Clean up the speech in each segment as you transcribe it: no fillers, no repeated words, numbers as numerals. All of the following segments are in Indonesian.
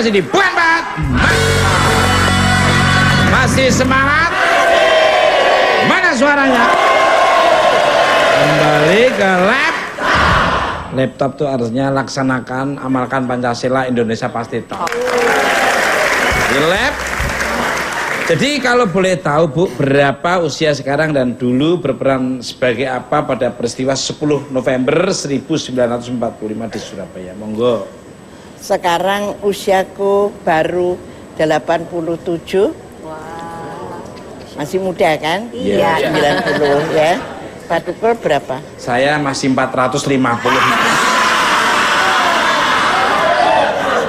sini. Bukan, Pak. Masih semangat? Mana suaranya? Kembali ke laptop tuh harusnya laksanakan, amalkan Pancasila, Indonesia pasti tahu. Di lab. Jadi kalau boleh tahu Bu, berapa usia sekarang dan dulu berperan sebagai apa pada peristiwa 10 November 1945 di Surabaya? Monggo. Sekarang usiaku baru 87. Masih muda kan? Iya. 90 ya. Pak Tukul berapa? Saya masih 450.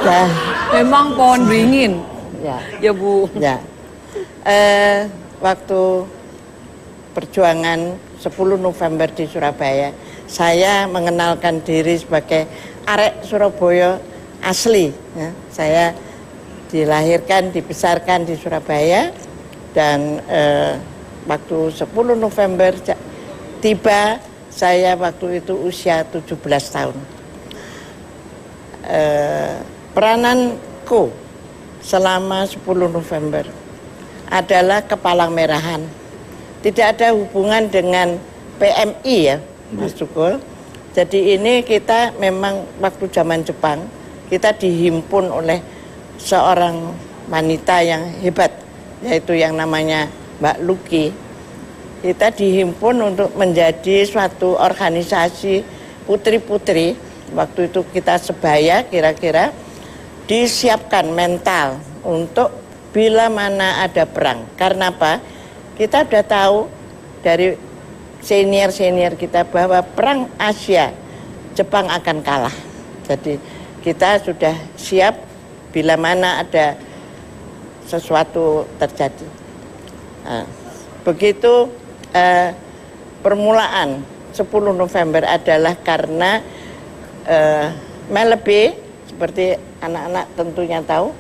Ya. Memang pohon beringin. Ya Bu. Ya. Waktu perjuangan 10 November di Surabaya, saya mengenalkan diri sebagai arek Surabaya asli. Ya. Saya dilahirkan, dibesarkan di Surabaya, dan waktu 10 November tiba, saya waktu itu usia 17 tahun. Perananku selama 10 November adalah kepalang merahan. Tidak ada hubungan dengan PMI ya, Mas Tukul. Jadi ini kita memang waktu zaman Jepang, kita dihimpun oleh seorang wanita yang hebat, yaitu yang namanya Mbak Luki. Kita dihimpun untuk menjadi suatu organisasi putri-putri. Waktu itu kita sebaya, kira-kira disiapkan mental untuk bila mana ada perang. Karena apa? Kita sudah tahu dari senior-senior kita bahwa perang Asia Jepang akan kalah. Jadi kita sudah siap bila mana ada sesuatu terjadi. Nah, begitu permulaan 10 November adalah karena Melleby, seperti anak-anak tentunya tahu,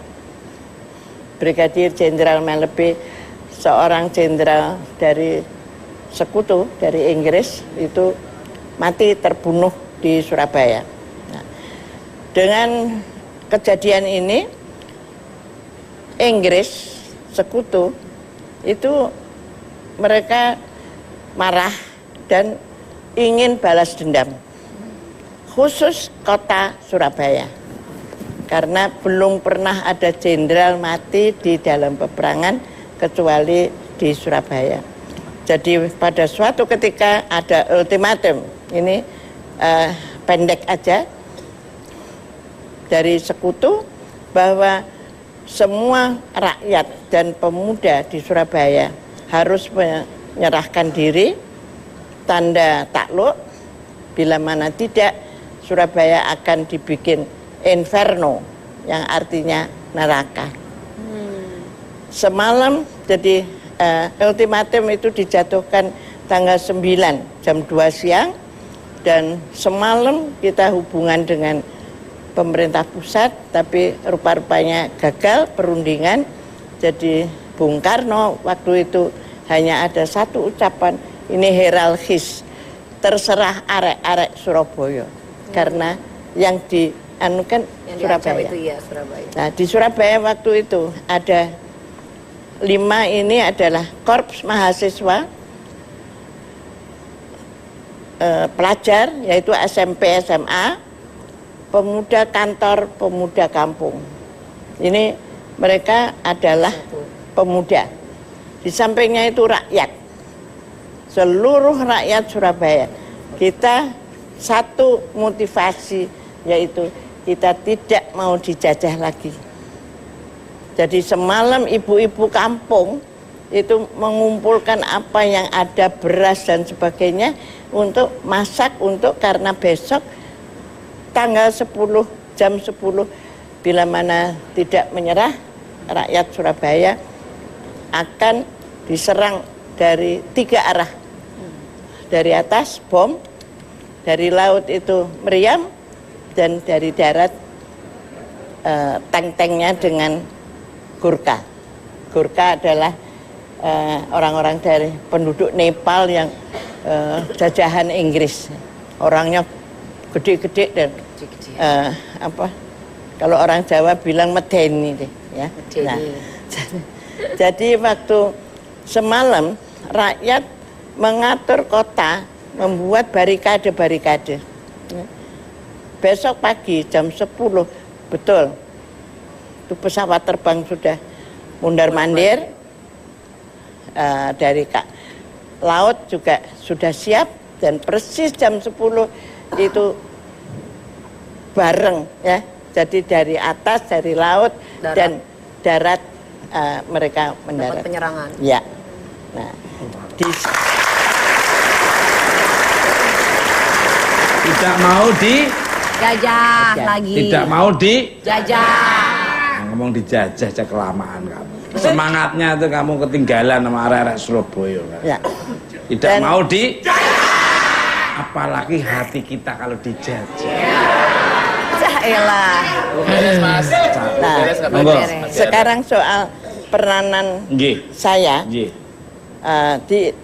Brigadir Jenderal Melleby, seorang jenderal dari sekutu dari Inggris, itu mati terbunuh di Surabaya. Nah, dengan kejadian ini, Inggris sekutu itu mereka marah dan ingin balas dendam, khusus kota Surabaya. Karena belum pernah ada jenderal mati di dalam peperangan kecuali di Surabaya. Jadi pada suatu ketika ada ultimatum, ini pendek aja, dari sekutu, bahwa semua rakyat dan pemuda di Surabaya harus menyerahkan diri, tanda takluk. Bila mana tidak, Surabaya akan dibikin inferno, yang artinya neraka. Semalam, jadi ultimatum itu dijatuhkan tanggal 9 jam 2 siang, dan semalam kita hubungan dengan pemerintah pusat, tapi rupa-rupanya gagal perundingan. Jadi Bung Karno waktu itu hanya ada satu ucapan, ini heralgis, terserah arek-arek Surabaya. Karena yang dianukan Surabaya. Itu ya, Surabaya. Nah, di Surabaya waktu itu ada 5 ini adalah korps mahasiswa, pelajar, yaitu SMP, SMA, pemuda kantor, pemuda kampung. Ini mereka adalah pemuda. Di sampingnya itu rakyat, seluruh rakyat Surabaya. Kita satu motivasi, yaitu kita tidak mau dijajah lagi. Jadi semalam ibu-ibu kampung itu mengumpulkan apa yang ada, beras dan sebagainya, untuk masak, untuk karena besok tanggal 10 jam 10 bila mana tidak menyerah, rakyat Surabaya akan diserang dari 3 arah. Dari atas bom, dari laut itu meriam, dan dari darat tank-tanknya dengan Gurkha. Gurkha adalah orang-orang dari penduduk Nepal yang jajahan Inggris. Orangnya gede-gede dan Kalau orang Jawa bilang medeni deh, ya. Medeni. Nah, jadi waktu semalam rakyat mengatur kota, membuat barikade-barikade. Ya. Besok pagi jam 10, betul, itu pesawat terbang sudah mundar-mandir, dari laut juga sudah siap, dan persis jam 10 itu bareng, ya. Jadi dari atas, dari laut, Darat. dan darat mereka mendarat. Dapat penyerangan. Ya. Nah, Tidak mau Jajah lagi. tidak mau Jajah. ngomong dijajah aja kelamaan kamu. Semangatnya tuh kamu ketinggalan sama arek-arek Surabaya. Kan? ya. Tidak Dan- mau apalagi hati kita kalau dijajah. Elah. Nah, Monggo. sekarang soal peranan Nggih. saya. Nggih.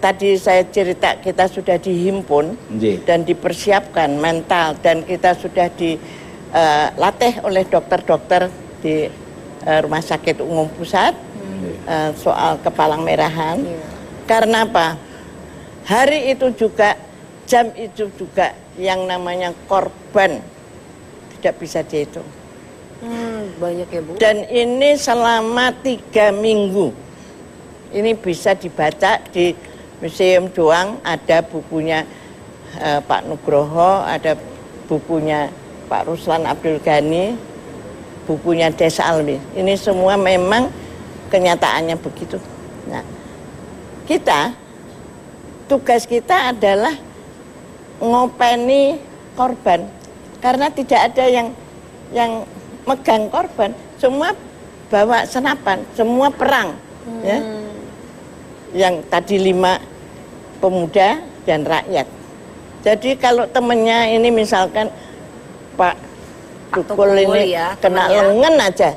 Tadi saya cerita kita sudah dihimpun Nggih. dan dipersiapkan mental, dan kita sudah dilatih oleh dokter-dokter di Rumah Sakit Umum Pusat soal kepalang merahan. Karena apa? Hari itu juga, jam itu juga yang namanya korban tidak bisa dihitung. Banyak ya Bu. Dan ini selama 3 minggu. Ini bisa dibaca di Museum Doang, ada bukunya Pak Nugroho, ada bukunya Pak Ruslan Abdul Ghani, bukunya Desa Alwi. Ini semua memang kenyataannya begitu. Nah, tugas kita adalah ngopeni korban, karena tidak ada yang megang korban, semua bawa senapan, semua perang, ya. Yang tadi 5 pemuda dan rakyat. Jadi kalau temennya ini misalkan Pak Tukul ini ya, kena temennya. lengan aja,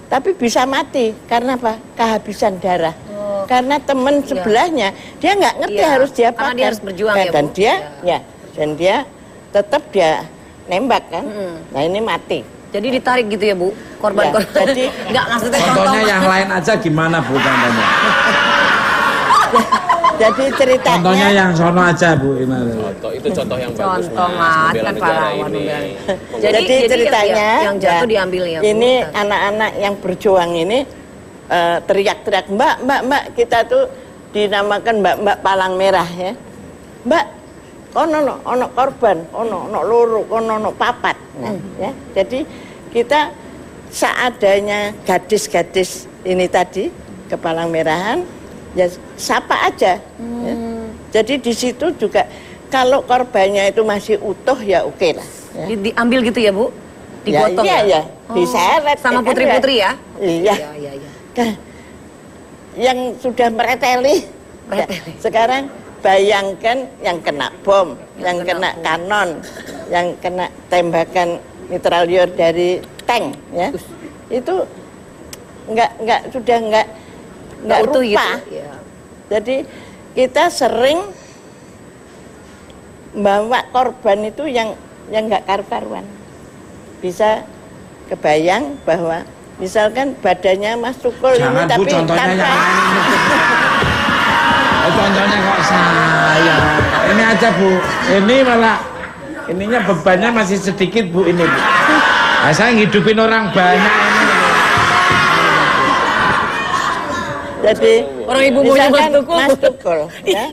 tapi bisa mati karena apa? Kehabisan darah. Karena teman sebelahnya dia nggak ngerti Iya, harus diapakan. karena dia harus berjuang ya, dan Bu. dia Iya. dan dia tetap dia nembak kan. Nah ini mati. Jadi ditarik gitu ya Bu, korban. Ya, jadi- nggak maksudnya Contohnya contoh. yang lain aja gimana Bu contohnya? Jadi ceritanya. Contohnya yang sono aja Bu. Ini. Itu contoh yang bagus. Contoh Mas, kan pahlawan udah. Jadi ceritanya yang jatuh ya, diambil ya Bu. ini anak-anak yang berjuang ini teriak-teriak, Mbak, kita tuh dinamakan Mbak Palang Merah ya. Mbak, ono korban, ono loro, ono papat. Nah, ya. Jadi kita seadanya gadis-gadis ini tadi Kepalang Merahan, ya sapa aja. Ya. Jadi di situ juga kalau korbannya itu masih utuh ya oke lah. Ya. Diambil gitu ya Bu? Digotong iya, ya? ya. Diseret. Sama ya kan, putri-putri ya? Iya. Iya. Nah, yang sudah mereteli. Mereteli. Sekarang bayangkan yang kena bom, yang kena kanon, yang kena tembakan mitrailleur dari tank, ya. Itu sudah nggak utuh rupa. gitu. Ya. Jadi kita sering bawa korban itu yang nggak karu-karuan. Bisa kebayang bahwa misalkan badannya Mas Tukul Jangan ini Bu, tapi contohnya tanpa yang lain. Contohnya kok saya. Ini aja Bu. Ini malah ininya bebannya masih sedikit Bu ini Bu. Nah, saya ngidupin orang banyak ini. jadi Orang ibu maunya misalkan Mas Tukul. Mas Tukul ya,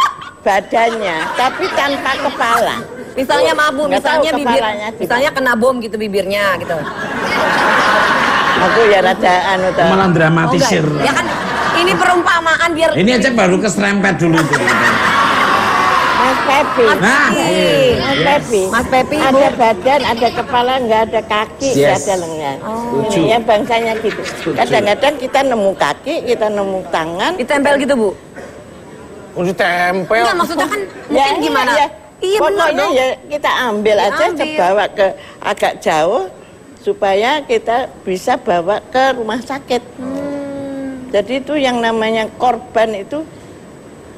badannya tapi tanpa kepala. Misalnya mabu, Nggak tahu misalnya bibir, kepalanya di misalnya kena bom gitu bibirnya gitu. Aku ya rada anu tuh. Malah Oh, dramatisir. enggak. Ya kan ini perumpamaan biar Ini aja baru keserempet dulu itu. Mas Pepi. Nah, Mas Pepi. Mas Pepi, Bu. Ada badan, ada kepala, nggak ada kaki, nggak Yes. ada lengan. Setuju. Ini ya bangsanya gitu. Kadang-kadang kita nemu kaki, kita nemu tangan. ditempel gitu Bu. Oh, ditempel. Enggak maksudnya kan mungkin ini gimana? ya, Iya benar pokoknya dong. ya kita ambil aja, Diambil. bawa ke agak jauh supaya kita bisa bawa ke rumah sakit. Jadi itu yang namanya korban itu,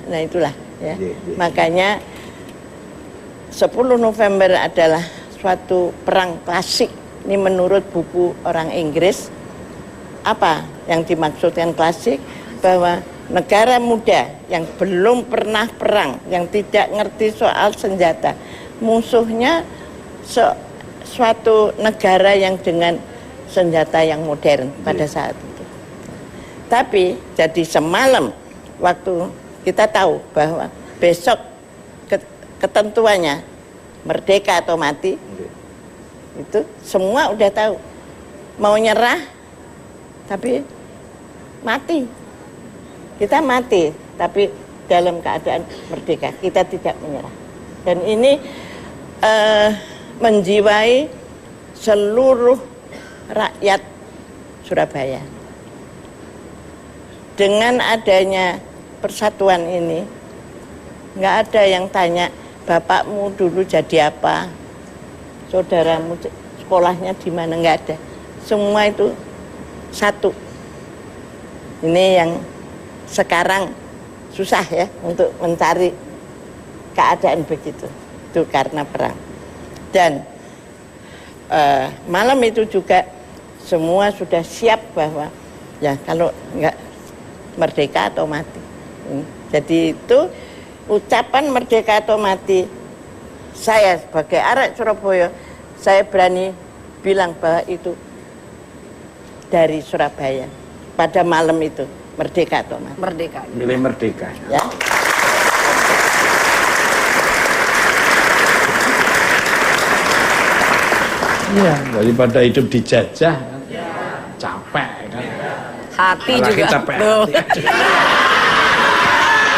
nah itulah ya. Makanya 10 November adalah suatu perang klasik Ini menurut buku orang Inggris. Apa yang dimaksudkan klasik? Bahwa negara muda yang belum pernah perang, yang tidak ngerti soal senjata, musuhnya suatu negara yang dengan senjata yang modern pada saat itu. Tapi jadi semalam waktu kita tahu bahwa besok ketentuannya merdeka atau mati, itu semua udah tahu. Mau nyerah tapi mati. Kita mati tapi dalam keadaan merdeka, kita tidak menyerah. Dan ini menjiwai seluruh rakyat Surabaya. Dengan adanya persatuan ini, nggak ada yang tanya bapakmu dulu jadi apa, saudaramu sekolahnya di mana, nggak ada. Semua itu satu. Ini yang sekarang susah ya untuk mencari keadaan begitu. Itu karena perang. Dan malam itu juga semua sudah siap bahwa ya kalau nggak merdeka atau mati. Jadi itu ucapan merdeka atau mati, saya sebagai arek Surabaya, saya berani bilang bahwa itu dari Surabaya pada malam itu, merdeka atau mati. Merdeka. Milih merdeka. Ya. Iya, daripada hidup dijajah kan. Capek kan. Hati Malah juga. capek Tuh. hati.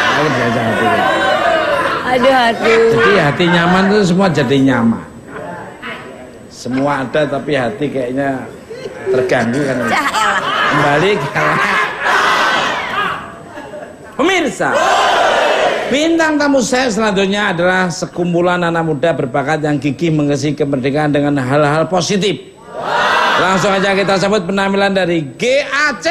Kalau dijajah hati. Aduh. Jadi hati nyaman itu semua jadi nyaman. Semua ada tapi hati kayaknya terganggu kan. Cah elah. Kembali ke pemirsa. Bintang tamu saya selanjutnya adalah sekumpulan anak muda berbakat yang gigih mengisi kemerdekaan dengan hal-hal positif. Langsung aja kita sambut penampilan dari GAC.